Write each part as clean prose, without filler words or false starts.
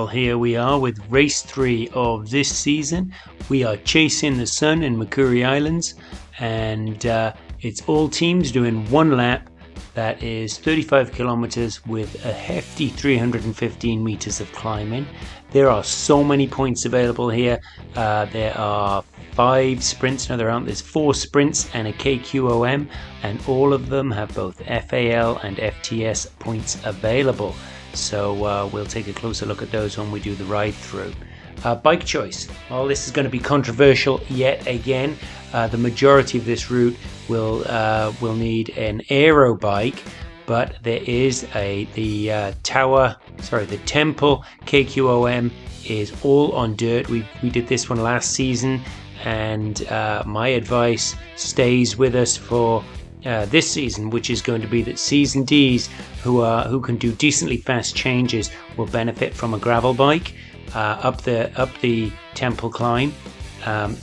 Well, here we are with race 3 of this season. We are chasing the sun in Makuri Islands, and it's all teams doing one lap. That is 35 kilometers with a hefty 315 meters of climbing. There are so many points available here. There are 5 sprints. No, there aren't. There's 4 sprints and a KQOM, and all of them have both FAL and FTS points available. So we'll take a closer look at those when we do the ride through. Bike choice. Well, this is going to be controversial yet again. The majority of this route will need an aero bike, but there is the Temple KQOM is all on dirt. We did this one last season, and my advice stays with us for this season, which is going to be that Season Ds who can do decently fast changes will benefit from a gravel bike up the Temple climb.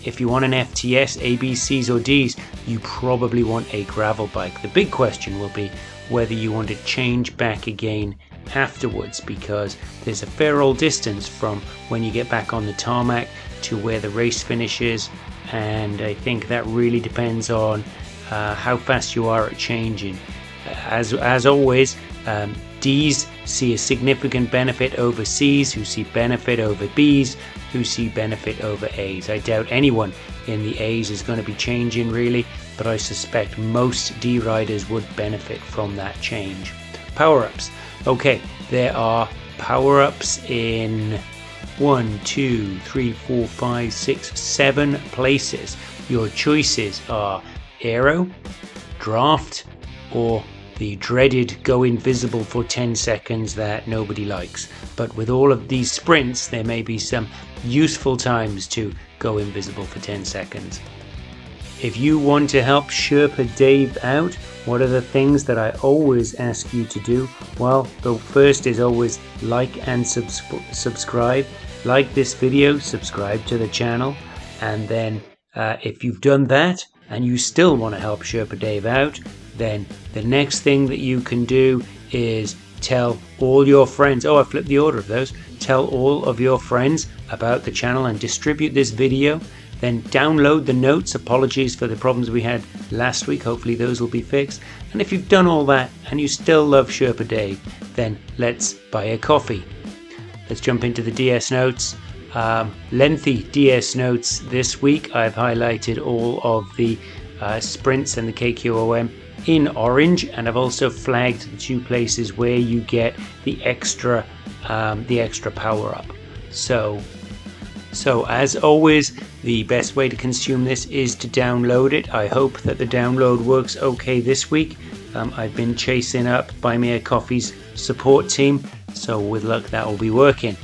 If you want an FTS, A, B, Cs or Ds, you probably want a gravel bike. The big question will be whether you want to change back again afterwards, because there's a fair old distance from when you get back on the tarmac to where the race finishes, and I think that really depends on how fast you are at changing. As always, Ds see a significant benefit over Cs, who see benefit over Bs, who see benefit over As. I doubt anyone in the As is going to be changing really, but I suspect most D riders would benefit from that change. Power-ups. Okay, there are power-ups in 1, 2, 3, 4, 5, 6, 7 places. Your choices are aero, draft, or the dreaded go invisible for 10 seconds that nobody likes. But with all of these sprints, there may be some useful times to go invisible for 10 seconds. If you want to help Sherpa Dave out, what are the things that I always ask you to do? Well, the first is always like and subscribe. Like this video, subscribe to the channel, and then if you've done that and you still want to help Sherpa Dave out, then the next thing that you can do is tell all your friends. Oh, I flipped the order of those. Tell all of your friends about the channel and distribute this video. Then download the notes. Apologies for the problems we had last week. Hopefully those will be fixed. And if you've done all that and you still love Sherpa Dave, then let's buy a coffee. Let's jump into the DS notes. Lengthy DS notes this week. I've highlighted all of the sprints and the KQOM in orange, and I've also flagged the 2 places where you get the extra power up. So as always, the best way to consume this is to download it. I hope that the download works okay this week. I've been chasing up Buy Me a Coffee's support team, so with luck that will be working.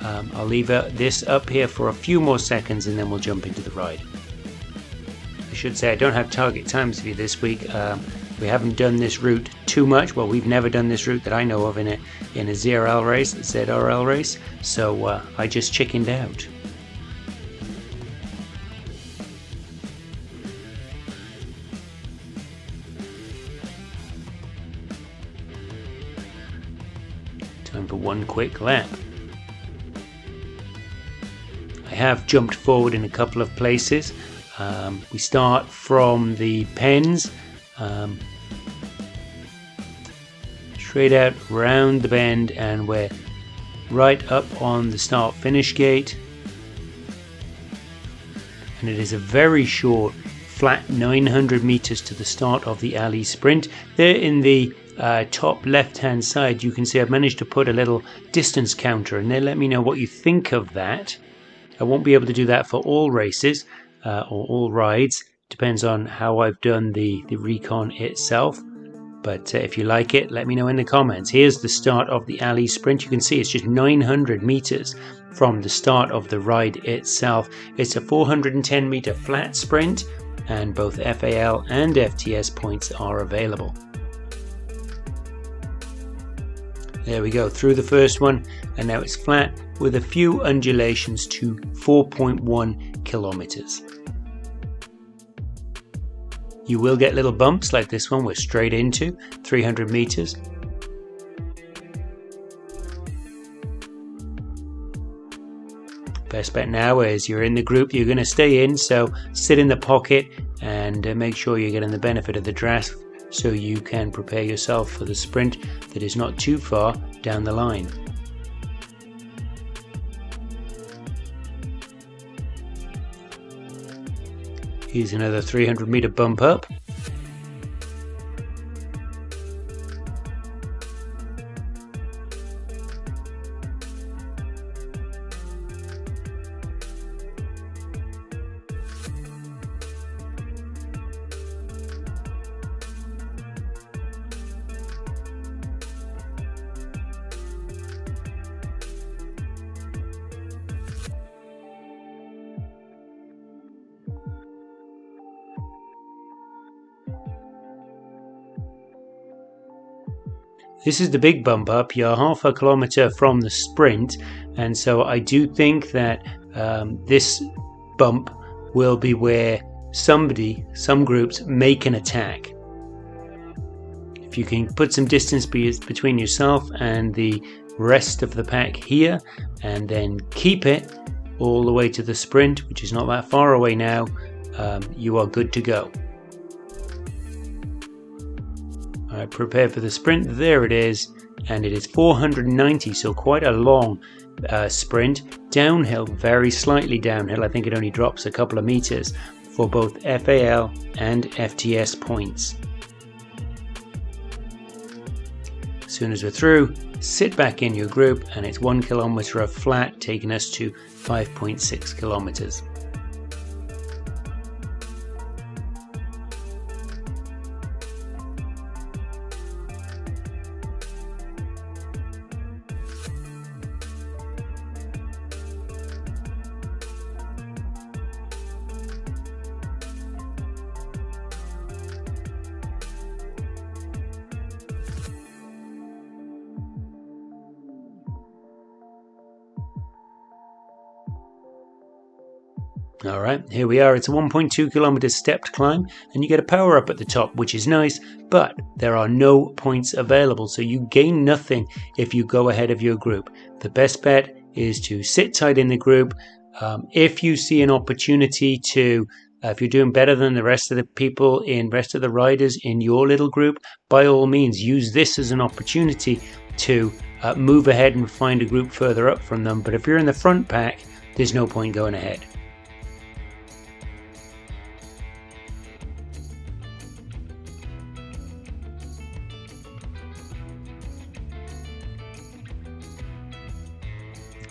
I'll leave this up here for a few more seconds and then we'll jump into the ride. I should say I don't have target times for you this week. We haven't done this route too much. Well, we've never done this route that I know of in a ZRL race, a ZRL race, so I just chickened out. Time for one quick lap. I have jumped forward in a couple of places. We start from the pens, straight out round the bend, and we're right up on the start finish gate, and it is a very short flat 900 meters to the start of the alley sprint. There in the top left hand side you can see I've managed to put a little distance counter, and then let me know what you think of that. I won't be able to do that for all races or all rides. Depends on how I've done the recon itself. But if you like it, let me know in the comments. Here's the start of the alley sprint. You can see it's just 900 meters from the start of the ride itself. It's a 410 meter flat sprint, and both FAL and FTS points are available. There we go, through the first one, and now it's flat with a few undulations to 4.1 kilometers. You will get little bumps like this one we're straight into, 300 meters. Best bet now is you're in the group you're going to stay in, so sit in the pocket and make sure you're getting the benefit of the draft so you can prepare yourself for the sprint that is not too far down the line. Here's another 300-meter bump up. This is the big bump up. You're half a kilometer from the sprint, and so I do think that this bump will be where some groups make an attack. If you can put some distance between yourself and the rest of the pack here, and then keep it all the way to the sprint, which is not that far away now, you are good to go. Alright, prepare for the sprint. There it is, and it is 490, so quite a long sprint. Downhill, very slightly downhill. I think it only drops a couple of meters for both FAL and FTS points. As soon as we're through, sit back in your group, and it's 1 kilometer of flat, taking us to 5.6 kilometers. Alright, here we are. It's a 1.2 kilometer stepped climb, and you get a power up at the top, which is nice, but there are no points available, so you gain nothing if you go ahead of your group. The best bet is to sit tight in the group. If you see an opportunity to, if you're doing better than the rest of the people rest of the riders in your little group, by all means use this as an opportunity to move ahead and find a group further up from them. But if you're in the front pack, there's no point going ahead.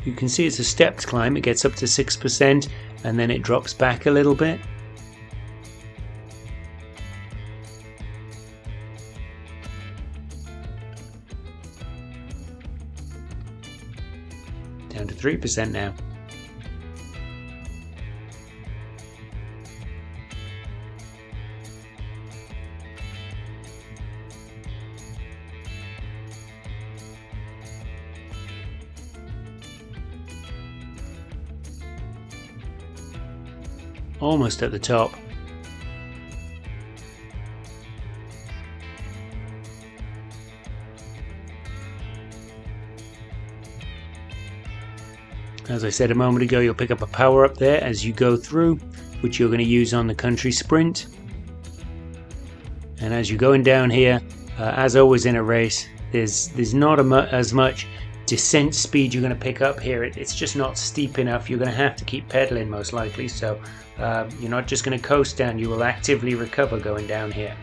You can see it's a stepped climb. It gets up to 6% and then it drops back a little bit. Down to 3% now. Almost at the top. As I said a moment ago, you'll pick up a power up there as you go through, which you're going to use on the country sprint. And as you're going down here, as always in a race, there's not as much descent speed you're going to pick up here. It's just not steep enough. You're going to have to keep pedaling most likely, so you're not just going to coast down, you will actively recover going down here.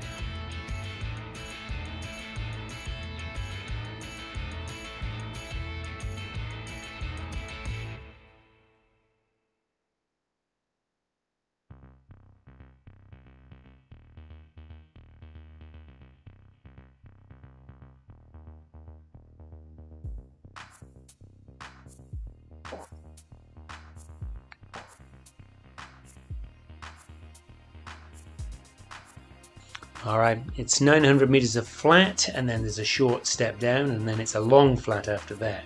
Alright, it's 900 meters of flat, and then there's a short step down, and then it's a long flat after that.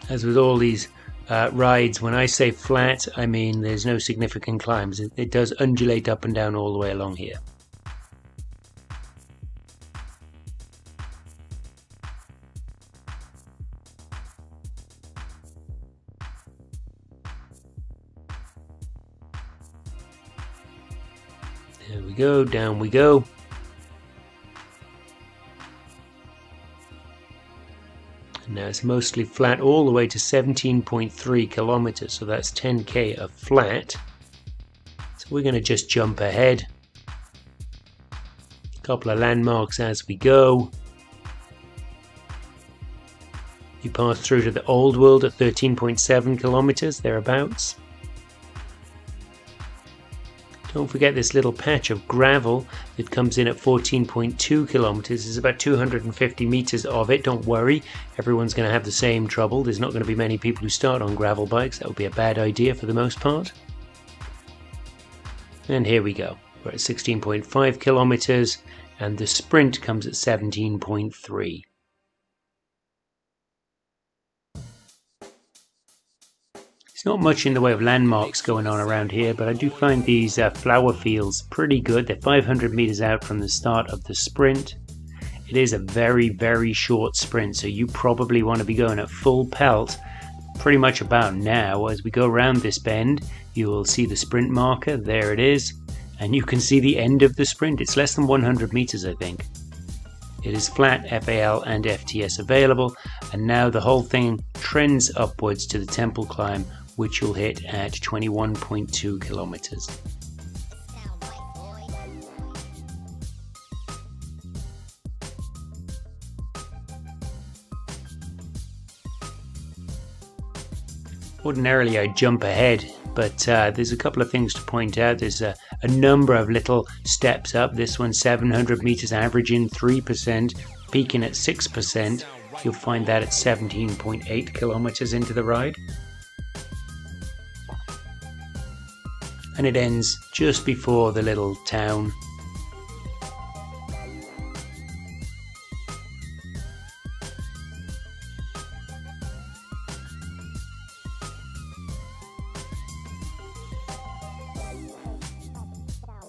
As with all these rides, when I say flat, I mean there's no significant climbs. It does undulate up and down all the way along here. There we go, down we go. And now it's mostly flat all the way to 17.3 kilometers, so that's 10k of flat. So we're going to just jump ahead. A couple of landmarks as we go. You pass through to the old world at 13.7 kilometers, thereabouts. Don't forget this little patch of gravel that comes in at 14.2 kilometers. There's about 250 meters of it. Don't worry, everyone's going to have the same trouble. There's not going to be many people who start on gravel bikes. That would be a bad idea for the most part. And here we go. We're at 16.5 kilometers and the sprint comes at 17.3. There's not much in the way of landmarks going on around here, but I do find these flower fields pretty good. They're 500 meters out from the start of the sprint. It is a very, very short sprint, so you probably want to be going at full pelt pretty much about now. As we go around this bend, you will see the sprint marker. There it is. And you can see the end of the sprint. It's less than 100 meters, I think. It is flat, FAL and FTS available. And now the whole thing trends upwards to the temple climb, which you'll hit at 21.2 kilometers. Ordinarily I'd jump ahead, but there's a couple of things to point out. There's a number of little steps up. This one's 700 meters, averaging 3%, peaking at 6%. You'll find that at 17.8 kilometers into the ride. And it ends just before the little town.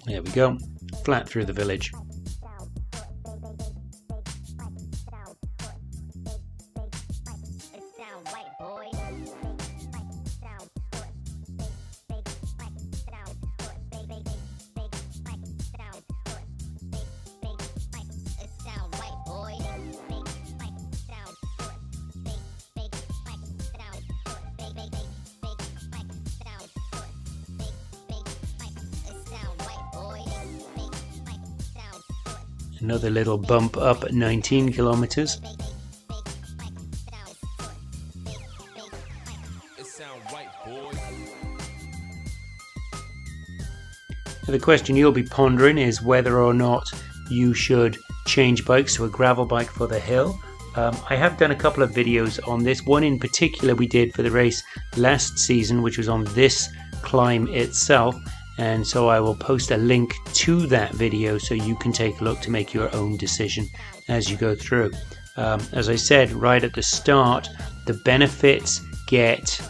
There we go, flat through the village. Another little bump up at 19 kilometers. Now the question you'll be pondering is whether or not you should change bikes to a gravel bike for the hill. I have done a couple of videos on this. One in particular we did for the race last season, which was on this climb itself. And so I will post a link to that video so you can take a look to make your own decision as you go through. As I said right at the start, the benefits get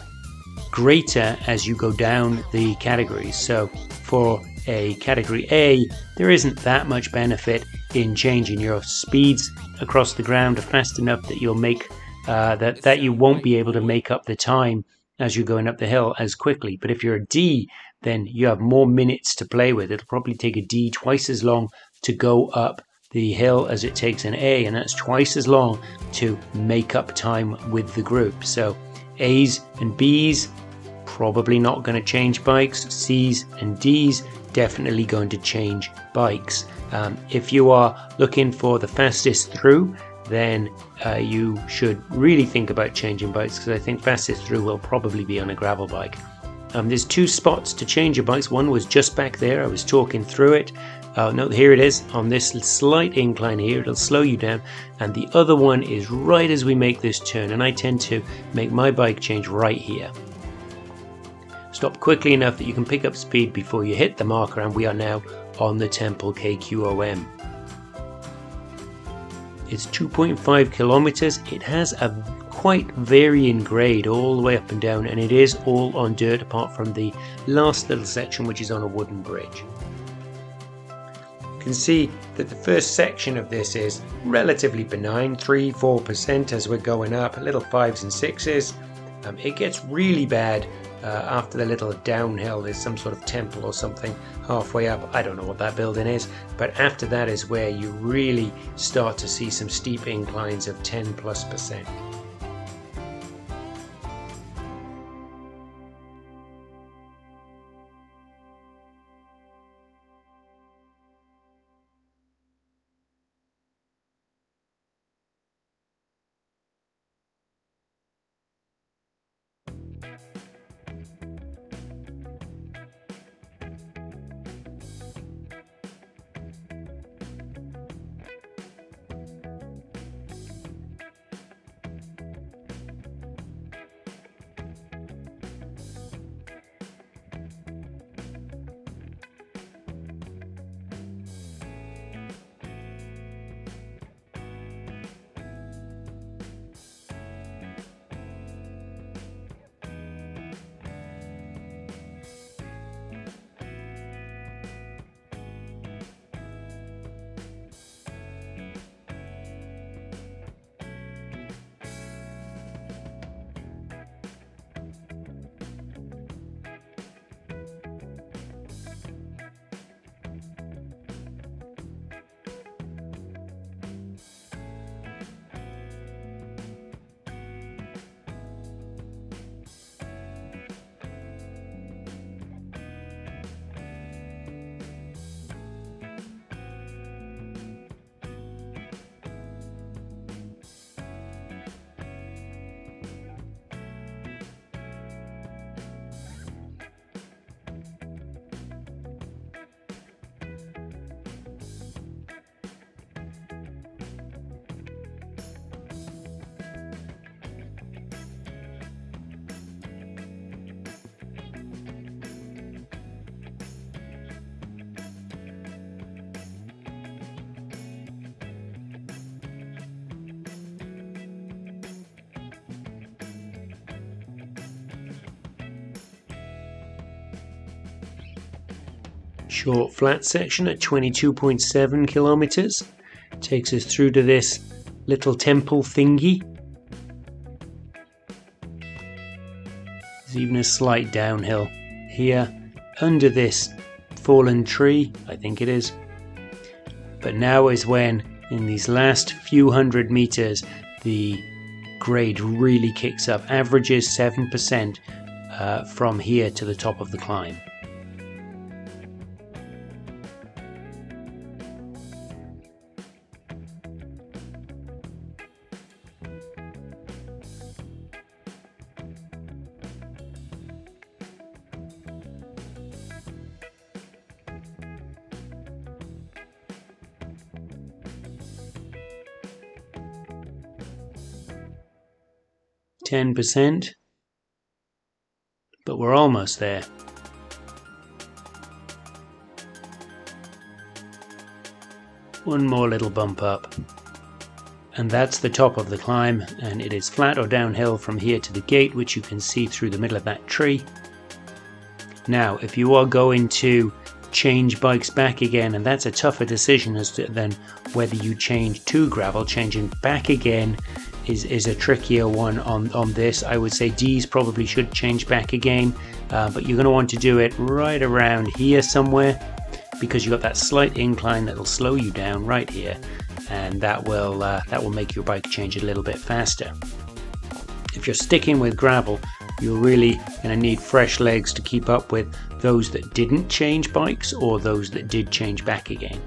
greater as you go down the categories. So for a category A, there isn't that much benefit in changing your speeds across the ground fast enough that you'll make that you won't be able to make up the time as you're going up the hill as quickly. But if you're a D, then you have more minutes to play with. It'll probably take a D twice as long to go up the hill as it takes an A, and that's twice as long to make up time with the group. So A's and B's probably not going to change bikes. C's and D's definitely going to change bikes. If you are looking for the fastest through, then you should really think about changing bikes, because I think fastest through will probably be on a gravel bike. There's two spots to change your bikes. One was just back there. I was talking through it. No, here it is on this slight incline here. It'll slow you down. And the other one is right as we make this turn. And I tend to make my bike change right here. Stop quickly enough that you can pick up speed before you hit the marker. And we are now on the Temple KQOM. It's 2.5 kilometers. It has a quite varying grade all the way up and down, and it is all on dirt apart from the last little section, which is on a wooden bridge. You can see that the first section of this is relatively benign, 3-4% as we're going up, little 5s and 6s. It gets really bad after the little downhill. There's some sort of temple or something halfway up. I don't know what that building is, but after that is where you really start to see some steep inclines of 10+%. Short flat section at 22.7 kilometers takes us through to this little temple thingy. There's even a slight downhill here under this fallen tree, I think it is. But now is when, in these last few hundred meters, the grade really kicks up, averages 7% from here to the top of the climb. %, but we're almost there. One more little bump up, and that's the top of the climb, and it is flat or downhill from here to the gate, which you can see through the middle of that tree. Now, if you are going to change bikes back again, and that's a tougher decision as to then whether you change to gravel, changing back again is a trickier one on this. I would say D's probably should change back again, but you're going to want to do it right around here somewhere, because you've got that slight incline that'll slow you down right here, and that will make your bike change a little bit faster. If you're sticking with gravel, you're really going to need fresh legs to keep up with those that didn't change bikes or those that did change back again,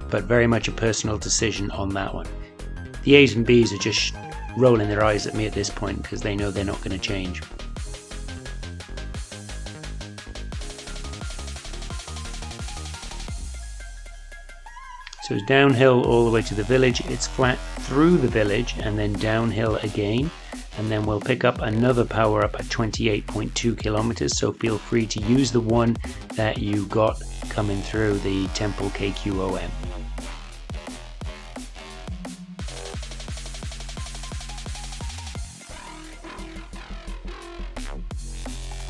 but very much a personal decision on that one. The A's and B's are just rolling their eyes at me at this point because they know they're not going to change. So it's downhill all the way to the village, it's flat through the village and then downhill again, and then we'll pick up another power up at 28.2 kilometers, so feel free to use the one that you got coming through the Temple KQOM.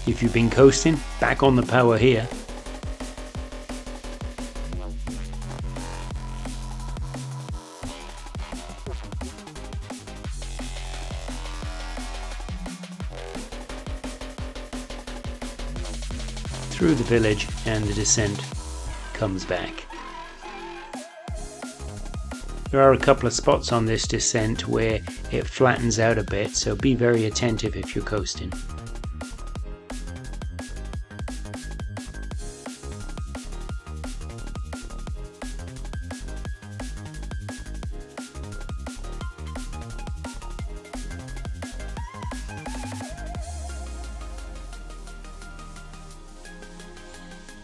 If you've been coasting, back on the power here. through the village and the descent comes back. There are a couple of spots on this descent where it flattens out a bit, so be very attentive if you're coasting.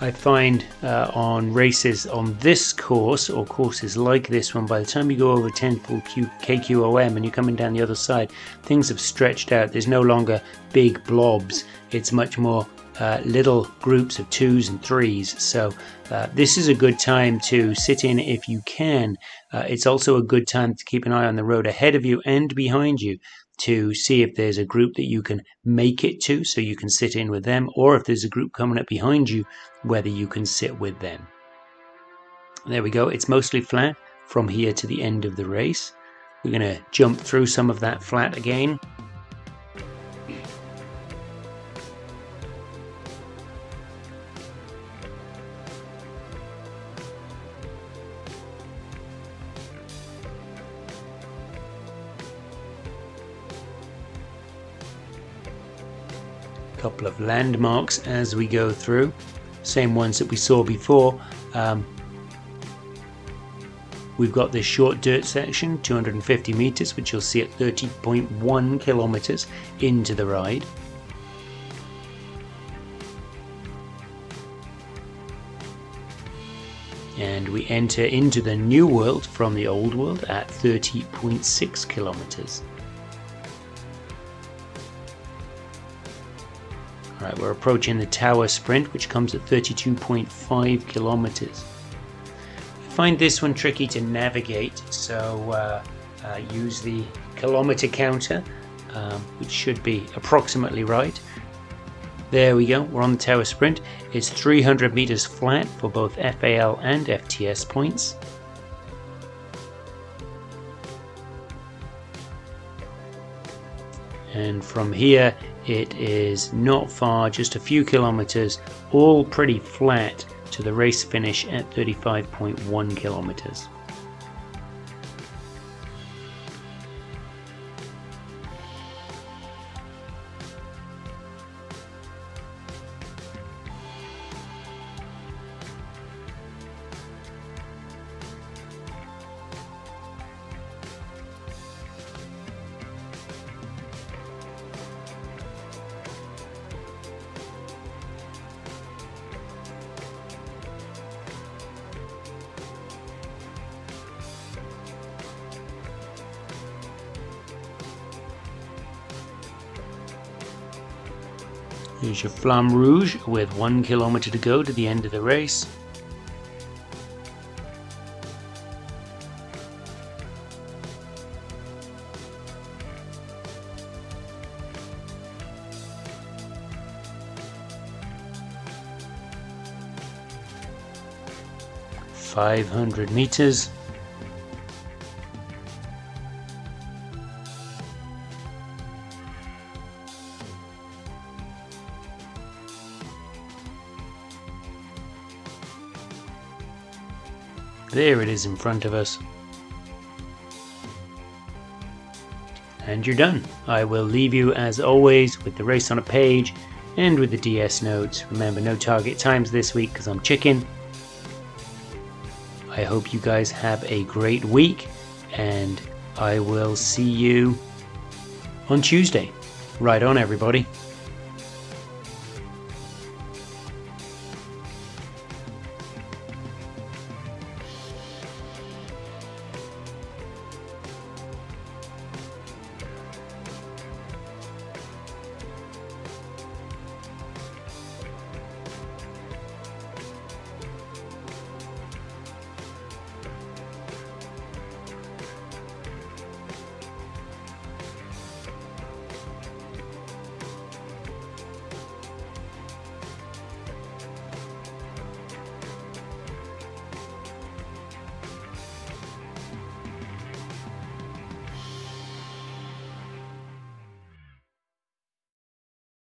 I find on races on this course, or courses like this one, by the time you go over 10 full KQOM and you're coming down the other side, things have stretched out. There's no longer big blobs. It's much more little groups of 2s and 3s. So this is a good time to sit in if you can. It's also a good time to keep an eye on the road ahead of you and behind you, to see if there's a group that you can make it to, so you can sit in with them, or if there's a group coming up behind you, whether you can sit with them. There we go. It's mostly flat from here to the end of the race. We're going to jump through some of that flat again. Couple of landmarks as we go through, same ones that we saw before. We've got this short dirt section, 250 meters, which you'll see at 30.1 kilometers into the ride. And we enter into the new world from the old world at 30.6 kilometers. Right, we're approaching the tower sprint, which comes at 32.5 kilometers. I find this one tricky to navigate, so use the kilometer counter, which should be approximately right. There we go, we're on the tower sprint. It's 300 meters flat for both FAL and FTS points. And from here it is not far, just a few kilometers, all pretty flat to the race finish at 35.1 kilometers. Here's your Flamme Rouge with 1 kilometer to go to the end of the race. .500 meters. There it is in front of us. And you're done. I will leave you as always with the race on a page and with the DS notes. Remember, no target times this week because I'm chicken. I hope you guys have a great week, and I will see you on Tuesday. Right on, everybody.